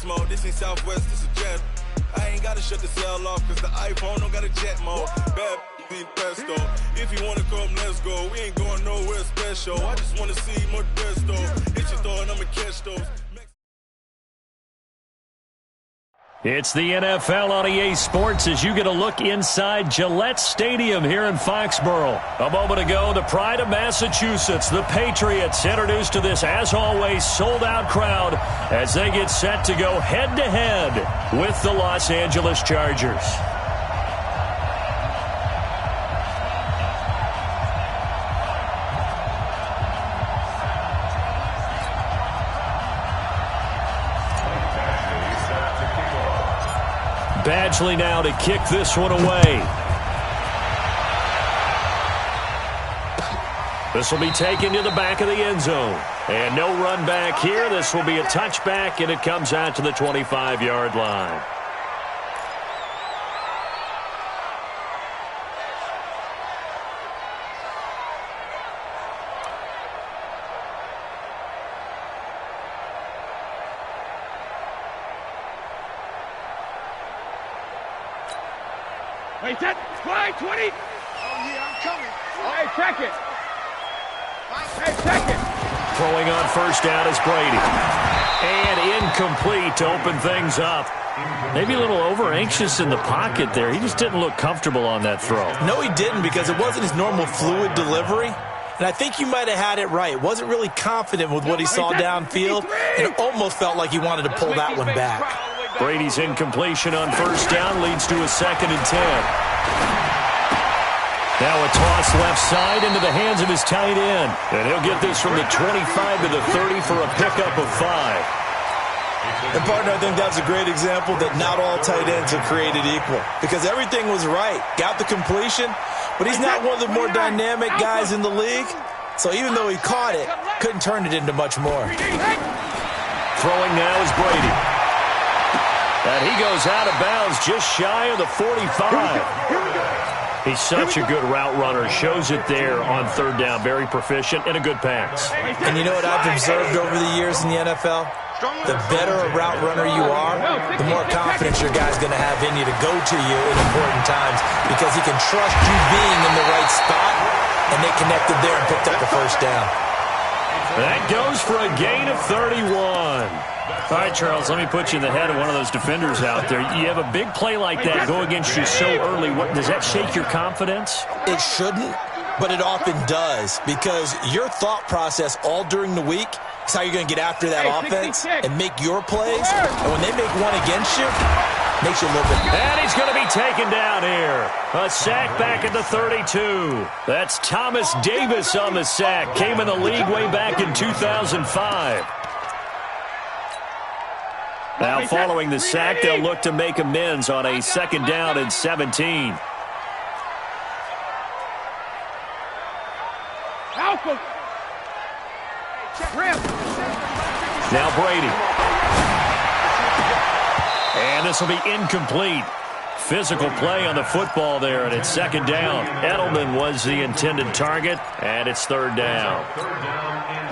flex mode. This ain't Southwest, this is jet. I ain't gotta shut the cell off, cause the iPhone don't got a jet mode. Bad be pesto. If you wanna come, let's go. We ain't going nowhere special. I just wanna see more Modesto. Hit your throw and I'ma catch those. It's the NFL on EA Sports as you get a look inside Gillette Stadium here in Foxborough. A moment ago, the pride of Massachusetts, the Patriots, introduced to this, as always, sold-out crowd as they get set to go head-to-head with the Los Angeles Chargers. Badgley now to kick this one away. This will be taken to the back of the end zone. And no run back here. This will be a touchback, and it comes out to the 25-yard line. Wait, that fly 20. Oh, yeah, I'm coming. Hey, check it. Hey, check it. Throwing on first down is Brady. And incomplete to open things up. Maybe a little over-anxious in the pocket there. He just didn't look comfortable on that throw. No, he didn't, because it wasn't his normal fluid delivery. And I think you might have had it right. Wasn't really confident with what he saw downfield, and it almost felt like he wanted to pull that one back. Brady's incompletion on first down leads to a 2nd and 10. Now a toss left side into the hands of his tight end. And he'll get this from the 25 to the 30 for a pickup of 5. And, partner, I think that's a great example that not all tight ends are created equal. Because everything was right. Got the completion, but he's not one of the more dynamic guys in the league. So even though he caught it, couldn't turn it into much more. Throwing now is Brady. And he goes out of bounds just shy of the 45. He's such a good route runner. Shows it there on third down. Very proficient and a good pass. And you know what I've observed over the years in the NFL? The better a route runner you are, the more confidence your guy's going to have in you to go to you in important times, because he can trust you being in the right spot, and they connected there and picked up the first down. That goes for a gain of 31. All right, Charles, let me put you in the head of one of those defenders out there. You have a big play like that go against you so early. Does that shake your confidence? It shouldn't, but it often does, because your thought process all during the week is how you're going to get after that offense and make your plays. And when they make one against you, it makes you a little bit. And he's going to be taken down here. A sack back at the 32. That's Thomas Davis on the sack. Came in the league way back in 2005. Now following the sack, they'll look to make amends on a 2nd down and 17. Now Brady. And this will be incomplete. Physical play on the football there, and it's 2nd down. Edelman was the intended target, and it's 3rd down.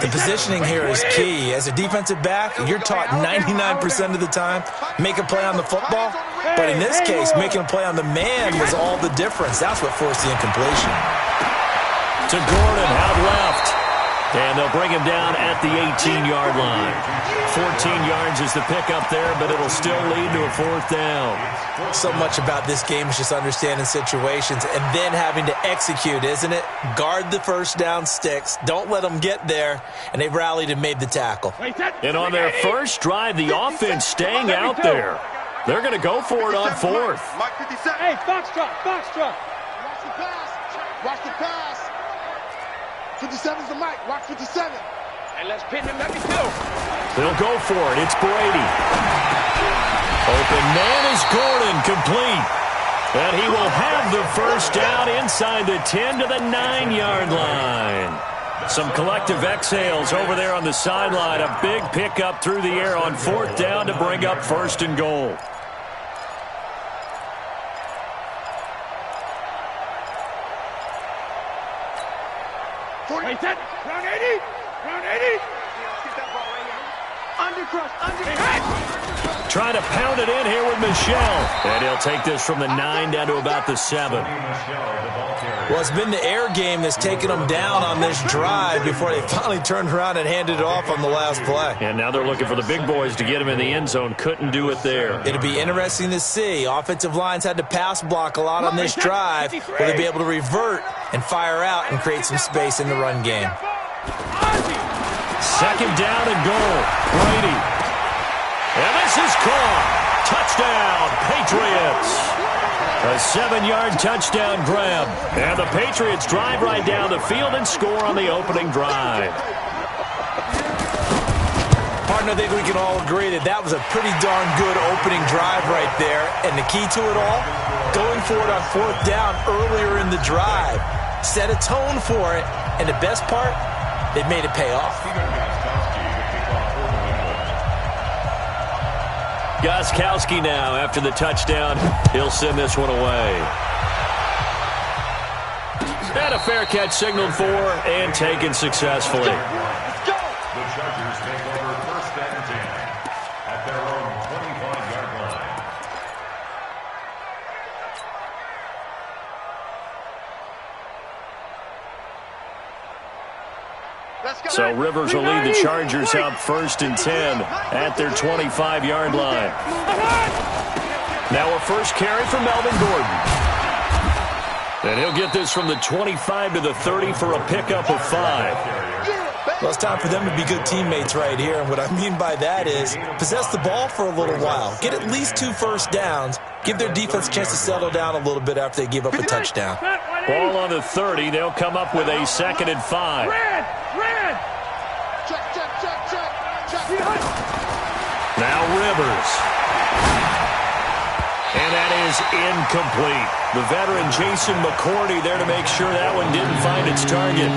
The positioning here is key. As a defensive back, you're taught 99% of the time, make a play on the football. But in this case, making a play on the man was all the difference. That's what forced the incompletion. To Gordon, out left. And they'll bring him down at the 18-yard line. 14 yards is the pickup there, but it'll still lead to a 4th down. So much about this game is just understanding situations and then having to execute, isn't it? Guard the first down sticks. Don't let them get there. And they rallied and made the tackle. And on their first drive, the offense staying out there. They're going to go for it on 4th. Hey, Foxtrot. Watch the pass. Watch the pass. 57's the mic. Watch 57. And let's pin him. Let me go. They'll go for it. It's Brady. Open man is Gordon, complete. And he will have the first down inside the 10 to the 9-yard line. Some collective exhales over there on the sideline. A big pickup through the air on 4th down to bring up 1st and goal. Wait, that round 80. Round 80. Get that ball right here. Undercross. Trying to pound it in here with Michel. And he'll take this from the 9 down to about the 7. Well, it's been the air game that's taken them down on this drive before they finally turned around and handed it off on the last play. And now they're looking for the big boys to get him in the end zone. Couldn't do it there. It'll be interesting to see. Offensive lines had to pass block a lot on this drive. Will they be able to revert and fire out and create some space in the run game? Second down and goal. Brady. And this is caught. Touchdown, Patriots. A 7-yard touchdown grab. And the Patriots drive right down the field and score on the opening drive. Partner, I think we can all agree that that was a pretty darn good opening drive right there. And the key to it all, going for it on 4th down earlier in the drive. Set a tone for it. And the best part, they've made it pay off. Gostkowski now after the touchdown. He'll send this one away. And a fair catch signaled for and taken successfully. The Chargers take over 1st and 10 at their own 25-yard line. So Rivers will lead the Chargers up 1st and 10 at their 25-yard line. Now a first carry for Melvin Gordon. And he'll get this from the 25 to the 30 for a pickup of 5. Well, it's time for them to be good teammates right here. And what I mean by that is possess the ball for a little while. Get at least 2 first downs. Give their defense a chance to settle down a little bit after they give up a touchdown. Ball on the 30. They'll come up with a 2nd and 5. Red! Check. Now Rivers. And that is incomplete. The veteran Jason McCourty there to make sure that one didn't find its target.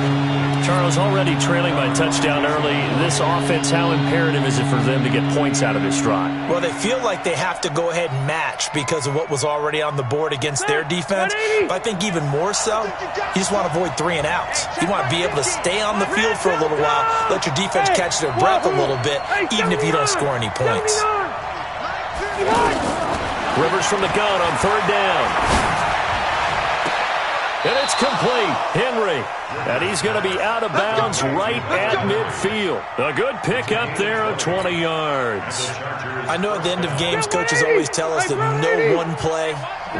Charles, already trailing by touchdown early. This offense, how imperative is it for them to get points out of this drive? Well, they feel like they have to go ahead and match because of what was already on the board against their defense. But I think even more so, you just want to avoid 3 and outs. You want to be able to stay on the field for a little while, let your defense catch their breath a little bit, even if you don't score any points. Rivers from the gun on 3rd down. And it's complete. Henry. And he's going to be out of bounds right at midfield. A good pick up there of 20 yards. I know at the end of games, coaches always tell us that no one play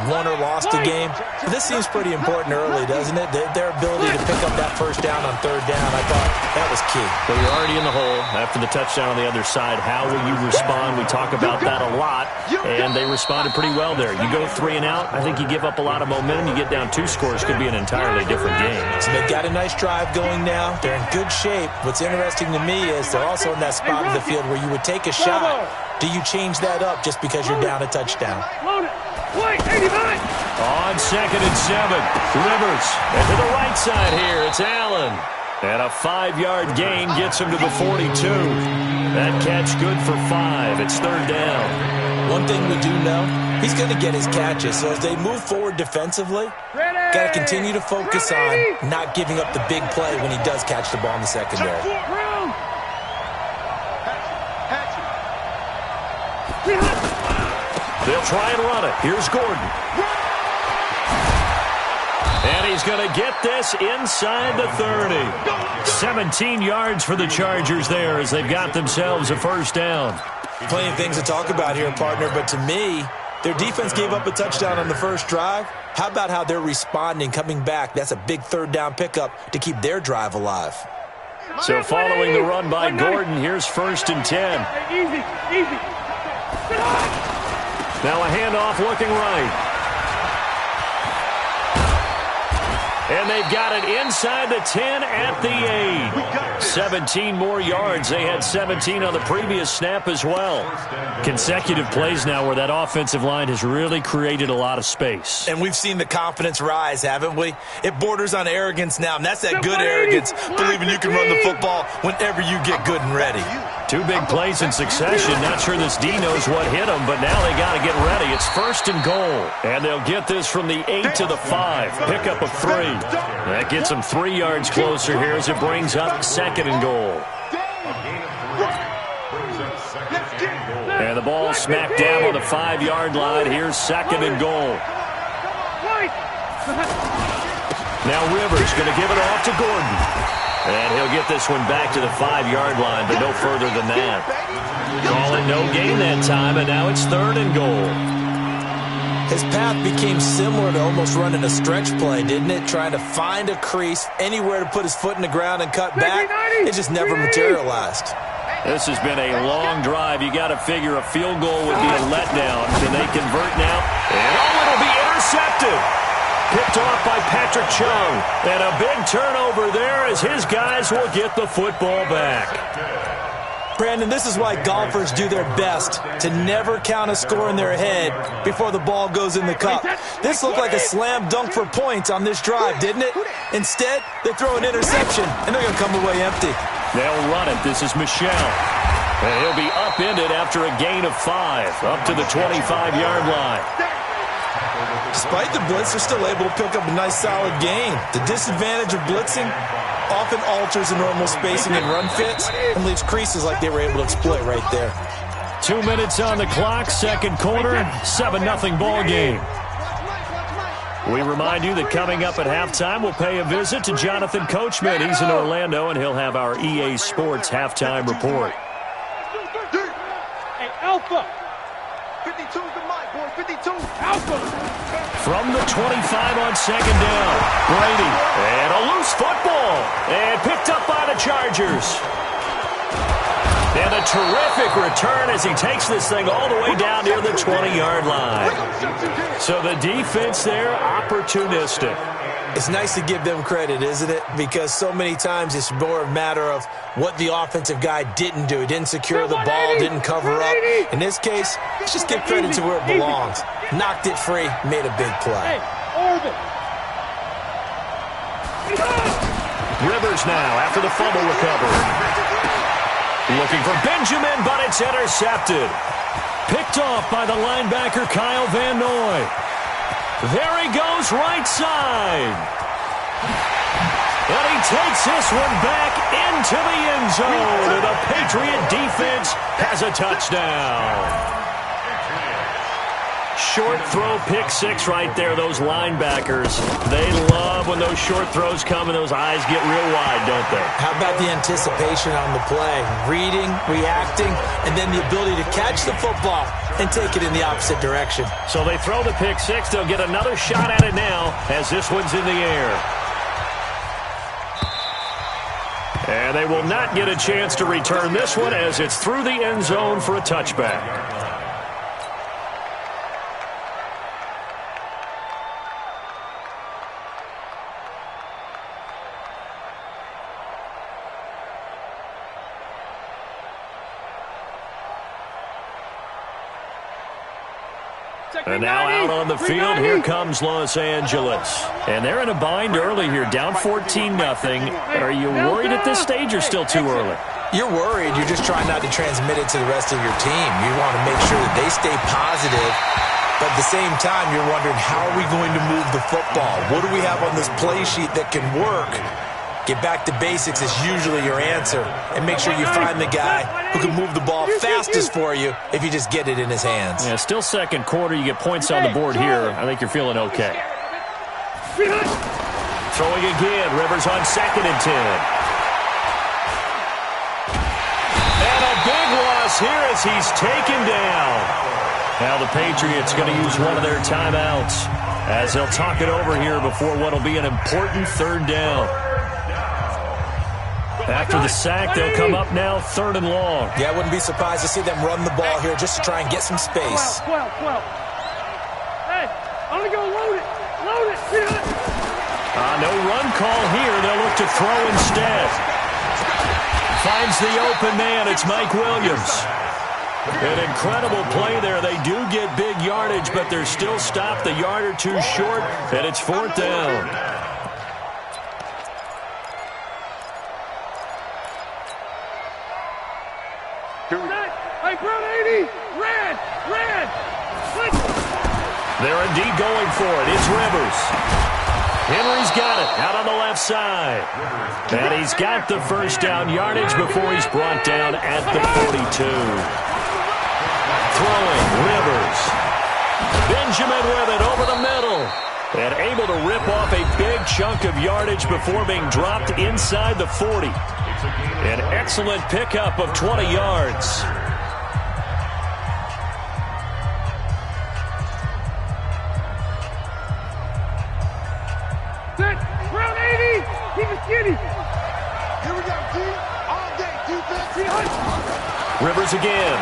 won or lost a game. But this seems pretty important early, doesn't it? Their ability to pick up that first down on 3rd down, I thought that was key. Well, you're already in the hole after the touchdown on the other side. How will you respond? We talk about that a lot, and they responded pretty well there. You go 3 and out, I think you give up a lot of momentum. You get down 2 scores, could be an entirely different game. So they've got a nice drive going now. They're in good shape. What's interesting to me is they're also in that spot of the field where you would take a shot. Do you change that up just because you're down a touchdown? Wait, 89! On 2nd and 7, Rivers. And to the right side here, it's Allen. And a 5-yard gain gets him to the 42. That catch good for 5. It's 3rd down. One thing we do know, he's going to get his catches. So as they move forward defensively, got to continue to focus on not giving up the big play when he does catch the ball in the secondary. They'll try and run it. Here's Gordon. And he's going to get this inside the 30. 17 yards for the Chargers there as they've got themselves a first down. Plenty of things to talk about here, partner, but to me, their defense gave up a touchdown on the first drive. How about how they're responding, coming back? That's a big 3rd down pickup to keep their drive alive. So following the run by Gordon, here's 1st and 10. Easy. Now a handoff looking right. And they've got it inside the 10 at the 8. 17 more yards. They had 17 on the previous snap as well. Consecutive plays now where that offensive line has really created a lot of space. And we've seen the confidence rise, haven't we? It borders on arrogance now, and that's that good arrogance, believing you can run the football whenever you get good and ready. 2 big plays in succession. Not sure this D knows what hit them, but now they got to get ready. It's 1st and goal. And they'll get this from the 8 to the 5. Pickup of 3. That gets them 3 yards closer here as it brings up 2nd and goal. And the ball smacked down on the 5-yard line. Here's 2nd and goal. Now Rivers going to give it off to Gordon. And he'll get this one back to the 5-yard line, but no further than that. Calling no gain that time, and now it's 3rd and goal. His path became similar to almost running a stretch play, didn't it? Trying to find a crease, anywhere to put his foot in the ground and cut back. It just never materialized. This has been a long drive. You got to figure a field goal would be a letdown. Can they convert now? And it'll be intercepted. Picked off by Patrick Chung. And a big turnover there as his guys will get the football back. Brandon, this is why golfers do their best to never count a score in their head before the ball goes in the cup. This looked like a slam dunk for points on this drive, didn't it? Instead, they throw an interception, and they're going to come away empty. They'll run it. This is Michel. And he'll be upended after a gain of 5, up to the 25-yard line. Despite the blitz, they're still able to pick up a nice, solid gain. The disadvantage of blitzing often alters the normal spacing and run fits and leaves creases like they were able to exploit right there. 2 minutes on the clock, 2nd quarter, 7-0 ball game. We remind you that coming up at halftime, we'll pay a visit to Jonathan Coachman. He's in Orlando, and he'll have our EA Sports halftime report. Hey, Alpha. 52's the mic, boy. 52. Alpha. From the 25 on 2nd down, Brady. And a loose football. And picked up by the Chargers. And a terrific return as he takes this thing all the way down near the 20-yard line. So the defense there, opportunistic. It's nice to give them credit, isn't it? Because so many times it's more a matter of what the offensive guy didn't do. He didn't secure the ball, didn't cover up. In this case, let's just give credit to where it belongs. Knocked it free, made a big play. Rivers now after the fumble recovery. Looking for Benjamin, but it's intercepted. Picked off by the linebacker, Kyle Van Noy. There he goes, right side. And he takes this one back into the end zone. And the Patriot defense has a touchdown. Short throw, pick 6 right there. Those linebackers, they love when those short throws come and those eyes get real wide, don't they? How about the anticipation on the play? Reading, reacting, and then the ability to catch the football and take it in the opposite direction. So they throw the pick 6. They'll get another shot at it now as this one's in the air. And they will not get a chance to return this one as it's through the end zone for a touchback. And now out on the field, here comes Los Angeles. And they're in a bind early here, down 14-0. Are you worried at this stage or still too early? You're worried. You're just trying not to transmit it to the rest of your team. You want to make sure that they stay positive. But at the same time, you're wondering, how are we going to move the football? What do we have on this play sheet that can work? Get back to basics is usually your answer. And make sure you find the guy who can move the ball fastest for you if you just get it in his hands. Yeah, still 2nd quarter. You get points on the board here. I think you're feeling okay. Throwing again. Rivers on 2nd and 10. And a big loss here as he's taken down. Now the Patriots going to use one of their timeouts as they'll talk it over here before what will be an important 3rd down. After the sack, they'll come up now 3rd and long. Yeah, I wouldn't be surprised to see them run the ball here just to try and get some space. 12. Hey, I'm going to go load it. Load it. No run call here. They'll look to throw instead. Finds the open man. It's Mike Williams. An incredible play there. They do get big yardage, but they're still stopped a yard or two short, and it's 4th down. Hey, Brown 80! Red! They're indeed going for it. It's Rivers. Henry's got it out on the left side. And he's got the 1st down yardage before he's brought down at the 42. Benjamin with it over the middle. And able to rip off a big chunk of yardage before being dropped inside the 40. An excellent pickup of 20 yards. Set. Round 80. Keep it skinny. Here we go, D. All day, defense. Rivers again.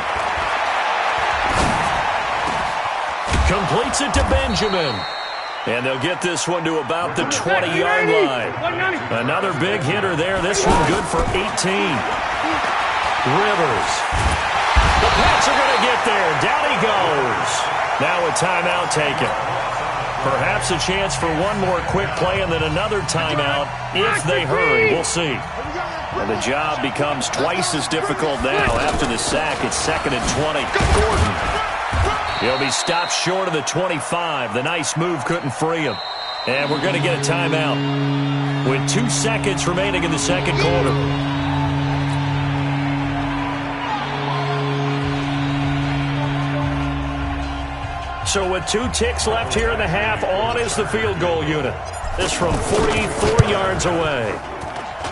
Completes it to Benjamin. And they'll get this one to about the 20-yard line. Another big hitter there. This one good for 18. Rivers. The Pats are going to get there. Down he goes. Now a timeout taken. Perhaps a chance for one more quick play and then another timeout if they hurry. We'll see. And the job becomes twice as difficult now after the sack. It's 2nd and 20. Gordon. He'll be stopped short of the 25. The nice move couldn't free him. And we're going to get a timeout with 2 seconds remaining in the second quarter. So with 2 ticks left here in the half, on is the field goal unit. This from 44 yards away.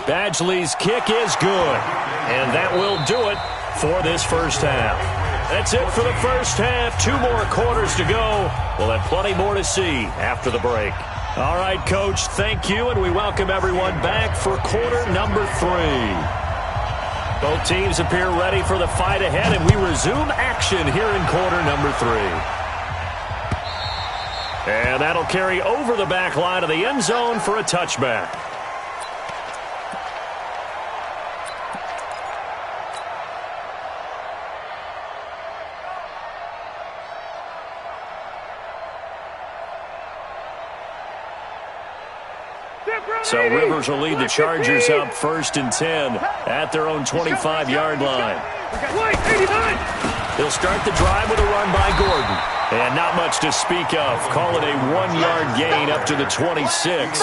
Badgley's kick is good. And that will do it for this first half. That's it for the first half. 2 more quarters to go. We'll have plenty more to see after the break. All right, Coach, thank you, and we welcome everyone back for quarter number 3. Both teams appear ready for the fight ahead, and we resume action here in quarter number 3. And that'll carry over the back line of the end zone for a touchback. So Rivers will lead the Chargers up 1st and 10 at their own 25-yard line. He'll start the drive with a run by Gordon. And not much to speak of. Call it a 1-yard gain up to the 26.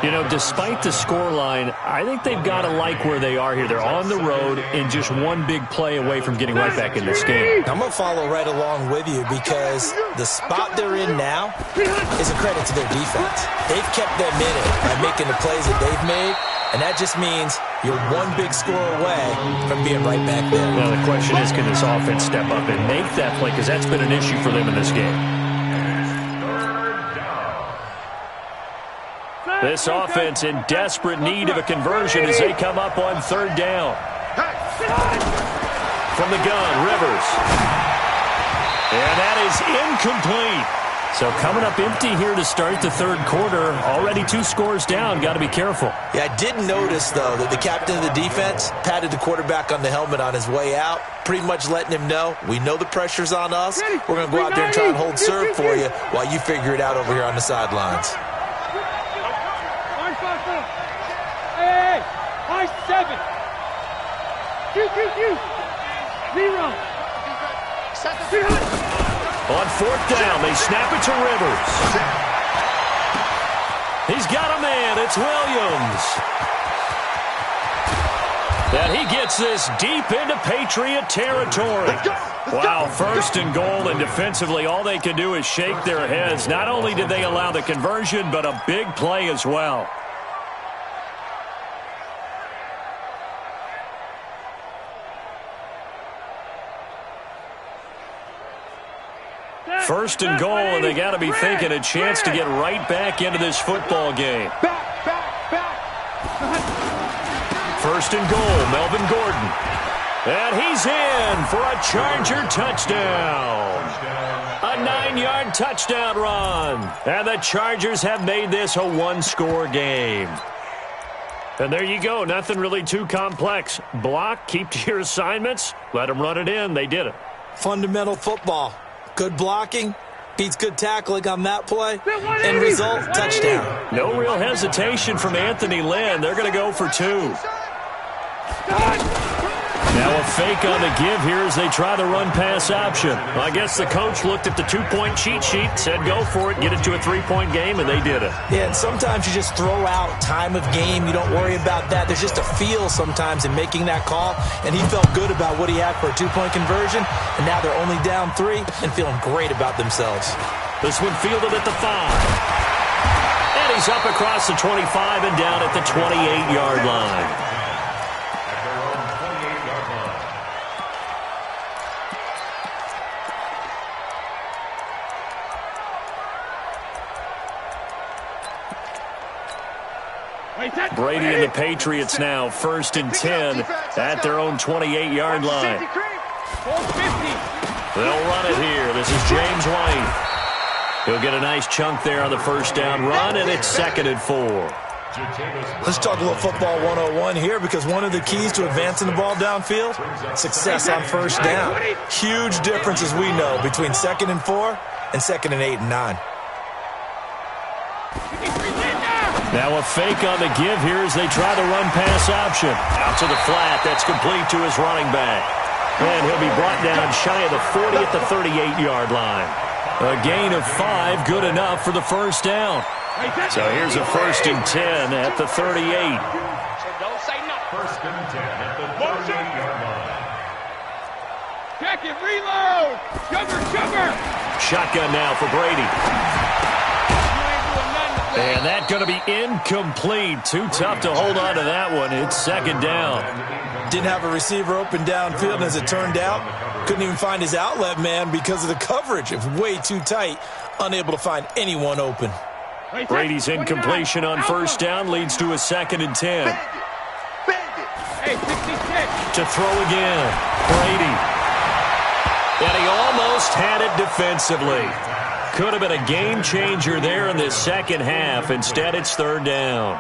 You know, despite the scoreline, I think they've got to like where they are here. They're on the road and just one big play away from getting right back in this game. I'm going to follow right along with you because the spot they're in now is a credit to their defense. They've kept them in it by making the plays that they've made, and that just means you're one big score away from being right back there. Now the question is, can this offense step up and make that play? Because that's been an issue for them in this game. This offense in desperate need of a conversion as they come up on 3rd down. From the gun, Rivers. And that is incomplete. So coming up empty here to start the 3rd quarter. Already 2 scores down. Got to be careful. Yeah, I did notice, though, that the captain of the defense patted the quarterback on the helmet on his way out, pretty much letting him know, we know the pressure's on us. We're going to go out there and try and hold serve for you while you figure it out over here on the sidelines. Hey, high 7. Zero. On 4th down, they snap it to Rivers. He's got a man. It's Williams. And he gets this deep into Patriot territory. Wow, 1st and goal, and defensively all they can do is shake their heads. Not only did they allow the conversion, but a big play as well. First and goal, and they got to be thinking a chance to get right back into this football game. First and goal, Melvin Gordon. And he's in for a Charger touchdown. A 9-yard touchdown run. And the Chargers have made this a 1-score game. And there you go. Nothing really too complex. Block, keep to your assignments, let them run it in. They did it. Fundamental football. Good blocking, beats good tackling on that play, and result, touchdown. No real hesitation from Anthony Lynn. They're going to go for 2. Now a fake on the give here as they try the run-pass option. Well, I guess the coach looked at the 2-point cheat sheet, said go for it, get it to a 3-point game, and they did it. Yeah, and sometimes you just throw out time of game. You don't worry about that. There's just a feel sometimes in making that call, and he felt good about what he had for a 2-point conversion, and now they're only down 3 and feeling great about themselves. This one fielded at the 5. And he's up across the 25 and down at the 28-yard line. At their own 28-yard line. Brady and the Patriots now 1st and 10 at their own 28-yard line. They'll run it here. This is James White. He'll get a nice chunk there on the first down run, and it's 2nd and 4. Let's talk a little football 101 here, because one of the keys to advancing the ball downfield, success on first down. Huge difference, as we know, between 2nd and 4 and 2nd and 8 and 9. Now a fake on the give here as they try the run-pass option. Out to the flat. That's complete to his running back. And he'll be brought down shy of the 40 at the 38-yard line. A gain of 5, good enough for the first down. So here's a 1st and 10 at the 38. Don't say nothing. 1st and 10 at the 38-yard line. Check it, reload! Sugar! Shotgun now for Brady. And that's going to be incomplete. Too tough to hold on to that one. It's 2nd down. Didn't have a receiver open downfield, and as it turned out, couldn't even find his outlet man because of the coverage. It was way too tight, unable to find anyone open. Brady's incompletion on first down leads to a 2nd and 10. To throw again, Brady. And he almost had it defensively. Could have been a game changer there in this second half. Instead, it's 3rd down.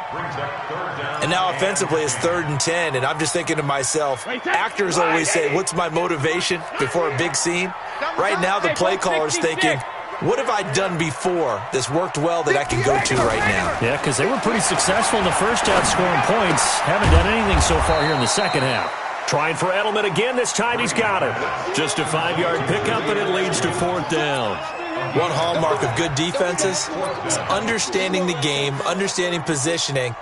And now offensively, it's 3rd and 10. And I'm just thinking to myself, actors always say, what's my motivation before a big scene? Right now, the play caller's thinking, what have I done before that's worked well that I can go to right now? Yeah, because they were pretty successful in the first half scoring points. Haven't done anything so far here in the second half. Trying for Edelman again. This time he's got it. Just a 5-yard pickup, and it leads to 4th down. One hallmark of good defenses is understanding the game, understanding positioning,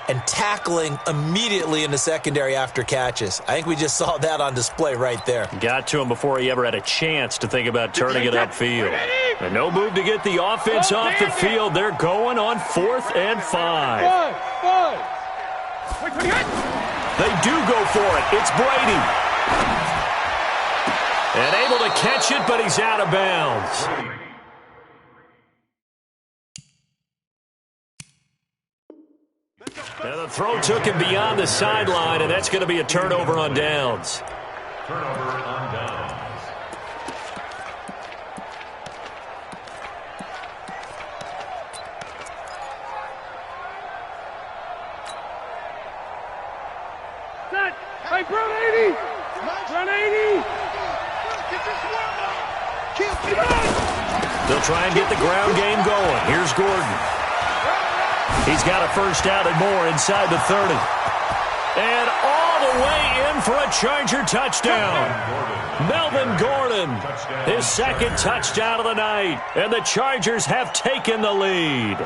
and tackling immediately in the secondary after catches. I think we just saw that on display right there. Got to him before he ever had a chance to think about turning it upfield. And no move to get the offense off the field. They're going on 4th and 5. They do go for it. It's Brady. And able to catch it, but he's out of bounds. And the throw took him beyond the sideline, and that's going to be a turnover on downs. Turnover on downs. Set! Hey, run 80! Run 80! They'll try and get the ground game going. Here's Gordon. He's got a first down and more inside the 30. And all the way in for a Charger touchdown. Melvin Gordon, his 2nd touchdown of the night. And the Chargers have taken the lead.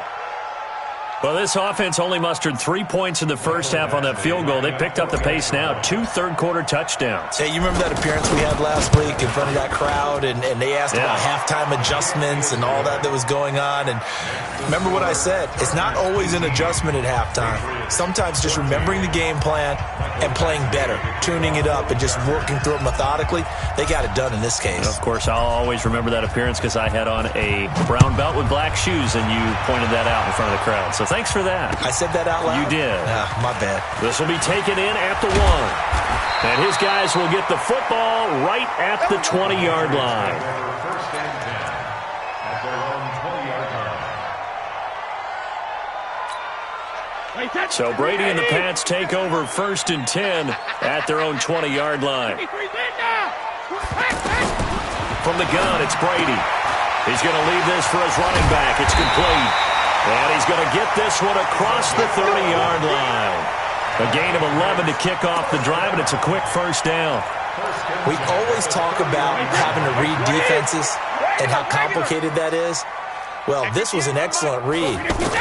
Well, this offense only mustered 3 points in the first half on that field goal. They picked up the pace now. 2 third-quarter touchdowns. Hey, you remember that appearance we had last week in front of that crowd, and they asked about halftime adjustments and all that was going on. And remember what I said. It's not always an adjustment at halftime. Sometimes just remembering the game plan and playing better, tuning it up and just working through it methodically. They got it done in this case. Of course, I'll always remember that appearance because I had on a brown belt with black shoes, and you pointed that out in front of the crowd. So thanks for that. I said that out loud? You did. My bad. This will be taken in at the 1. And his guys will get the football right at the 20-yard line. 1st and 10 at their own 20-yard line. So Brady and the Pats take over 1st and 10 at their own 20-yard line. From the gun, it's Brady. He's going to leave this for his running back. It's complete. And he's going to get this one across the 30-yard line. A gain of 11 to kick off the drive, and it's a quick first down. We always talk about having to read defenses and how complicated that is. Well, this was an excellent read.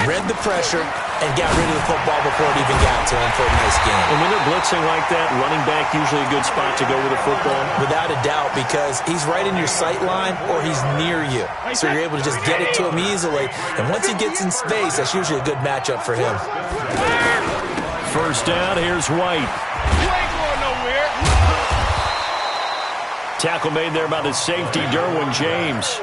Read the pressure, and got rid of the football before it even got to him for a nice gain. And when they're blitzing like that, running back usually a good spot to go with the football? Without a doubt, because he's right in your sight line or he's near you. So you're able to just get it to him easily. And once he gets in space, that's usually a good matchup for him. First down, here's White. You ain't going nowhere. Tackle made there by the safety, Derwin James.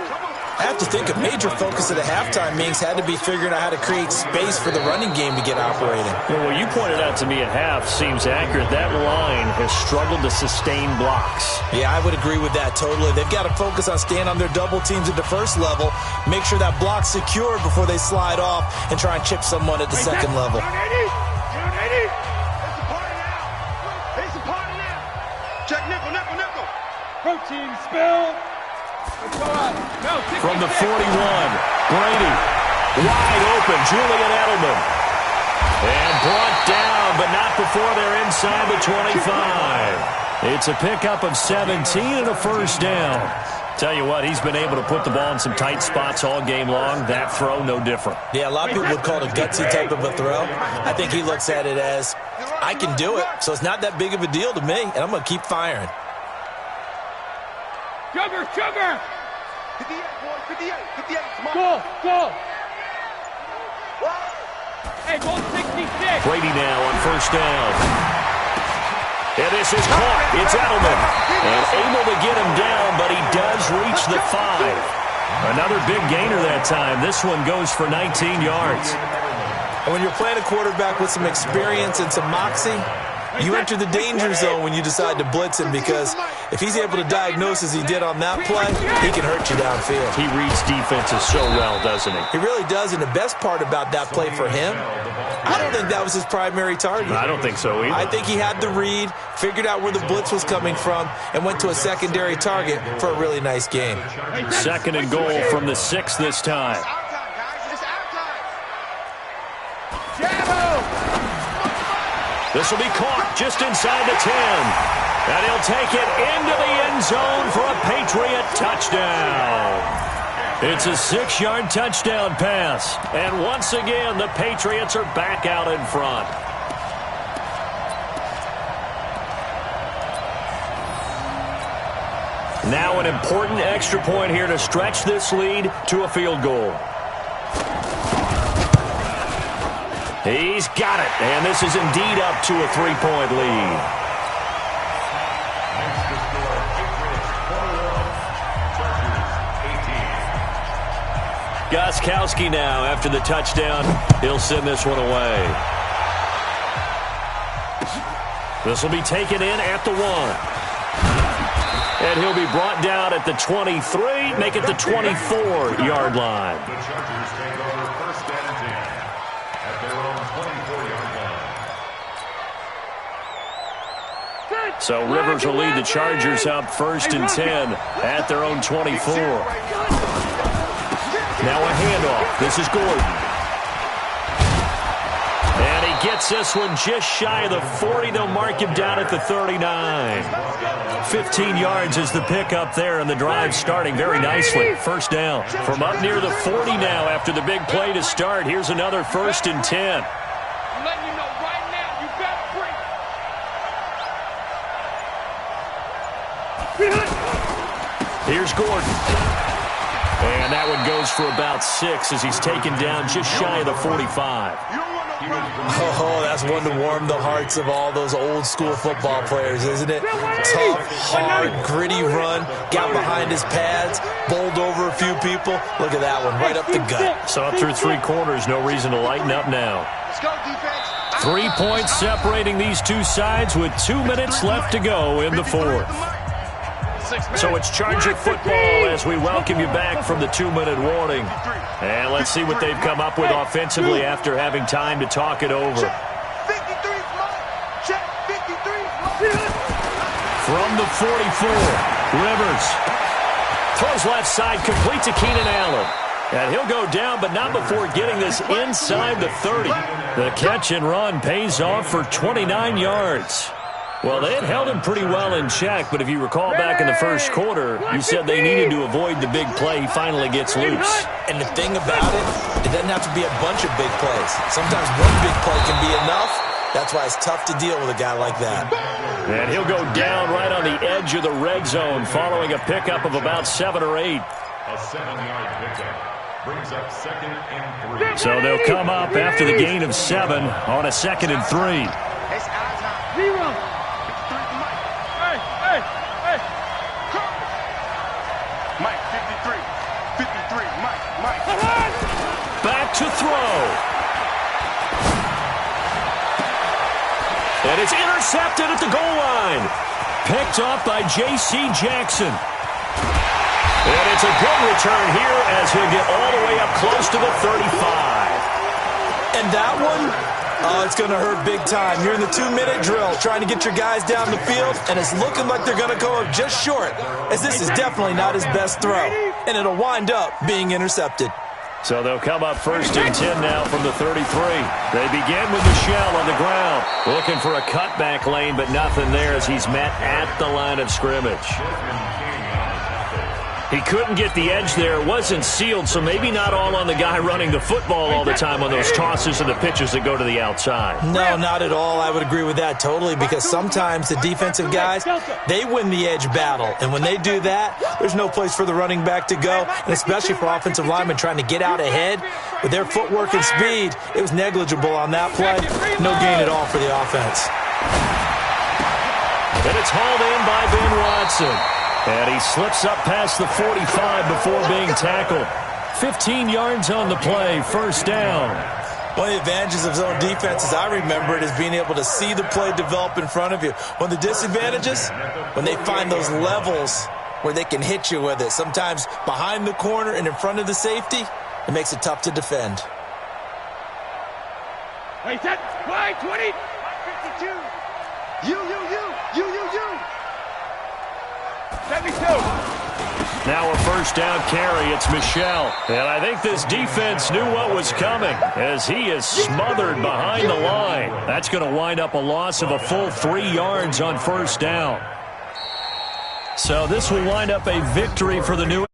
I have to think a major focus of the halftime meetings had to be figuring out how to create space for the running game to get operating. Well, what you pointed out to me at half seems accurate. That line has struggled to sustain blocks. Yeah, I would agree with that totally. They've got to focus on staying on their double teams at the first level, make sure that block's secured before they slide off and try and chip someone at the second level. It's a party now. Check nickel. Protein spill. From the 41, Brady. Wide open, Julian Edelman. And brought down, but not before they're inside the 25. It's a pickup of 17 and a first down. Tell you what, he's been able to put the ball in some tight spots all game long. That throw, no different. Yeah, a lot of people would call it a gutsy type of a throw. I think he looks at it as, I can do it, so it's not that big of a deal to me, and I'm going to keep firing. Sugar. 58, boy, 58. Come on. Go. Hey, go 66. Brady now on first down. And this is caught. It's Edelman. And able to get him down, but he does reach the 5. Another big gainer that time. This one goes for 19 yards. And when you're playing a quarterback with some experience and some moxie, you enter the danger zone when you decide to blitz him, because if he's able to diagnose as he did on that play, he can hurt you downfield. He reads defenses so well, doesn't he? He really does, and the best part about that play for him, I don't think that was his primary target. I don't think so either. I think he had the read, figured out where the blitz was coming from, and went to a secondary target for a really nice game. Second and goal from the 6 this time. This will be caught just inside the 10. And he'll take it into the end zone for a Patriot touchdown. It's a 6-yard touchdown pass. And once again, the Patriots are back out in front. Now an important extra point here to stretch this lead to a field goal. He's got it, and this is indeed up to a 3-point lead. Next to score, Patriots 21, Chargers 18. Gostkowski now after the touchdown. He'll send this one away. This will be taken in at the 1. And he'll be brought down at the 23, make it the 24-yard line. The Chargers take over first and 10 at their own 24-yard line. So Rivers will lead the Chargers up first and 10 at their own 24. Now a handoff. This is Gordon. And he gets this one just shy of the 40. They'll mark him down at the 39. 15 yards is the pickup there, and the drive starting very nicely. First down from up near the 40 now after the big play to start. Here's another first and 10. I'm letting you know right now, you better bring. Here's Gordon. And that one goes for about 6 as he's taken down just shy of the 45. Oh, that's one to warm the hearts of all those old school football players, isn't it? Tough, hard, gritty run, got behind his pads, bowled over a few people. Look at that one, right up the gut. So up through 3 quarters, no reason to lighten up now. 3 points separating these two sides with 2 minutes left to go in the 4th. So it's Charger football as we welcome you back from the 2-minute warning. And let's see what they've come up with offensively after having time to talk it over. From the 44, Rivers throws left side, complete to Keenan Allen. And he'll go down, but not before getting this inside the 30. The catch and run pays off for 29 yards. Well, they had held him pretty well in check, but if you recall back in the first quarter, you said they needed to avoid the big play. He finally gets loose. And the thing about it doesn't have to be a bunch of big plays. Sometimes one big play can be enough. That's why it's tough to deal with a guy like that. And he'll go down right on the edge of the red zone following a pickup of about 7 or 8. A 7-yard pickup brings up 2nd and 3. So they'll come up after the gain of 7 on a 2nd and 3. Mike, 53, Mike. Back to throw. And it's intercepted at the goal line. Picked off by J.C. Jackson. And it's a good return here as he'll get all the way up close to the 35. And that one, it's going to hurt big time. You're in the 2-minute drill trying to get your guys down the field, and it's looking like they're going to go up just short, as this is definitely not his best throw. And it'll wind up being intercepted. So they'll come up 1st and 10 now from the 33. They begin with Michel on the ground. Looking for a cutback lane, but nothing there as he's met at the line of scrimmage. He couldn't get the edge there. It wasn't sealed, so maybe not all on the guy running the football all the time on those tosses and the pitches that go to the outside. No, not at all. I would agree with that totally, because sometimes the defensive guys, they win the edge battle. And when they do that, there's no place for the running back to go, and especially for offensive linemen trying to get out ahead. With their footwork and speed, it was negligible on that play. No gain at all for the offense. And it's hauled in by Ben Watson. And he slips up past the 45 before being tackled. 15 yards on the play, 1st down. One of the advantages of zone defense, as I remember it, is being able to see the play develop in front of you. One of the disadvantages, when they find those levels where they can hit you with it. Sometimes behind the corner and in front of the safety, it makes it tough to defend. Wait, set, wide, 20, 52. You. 72. Now a 1st down carry. It's Michel. And I think this defense knew what was coming as he is smothered behind the line. That's going to wind up a loss of a full 3 yards on 1st down. So this will wind up a victory for the New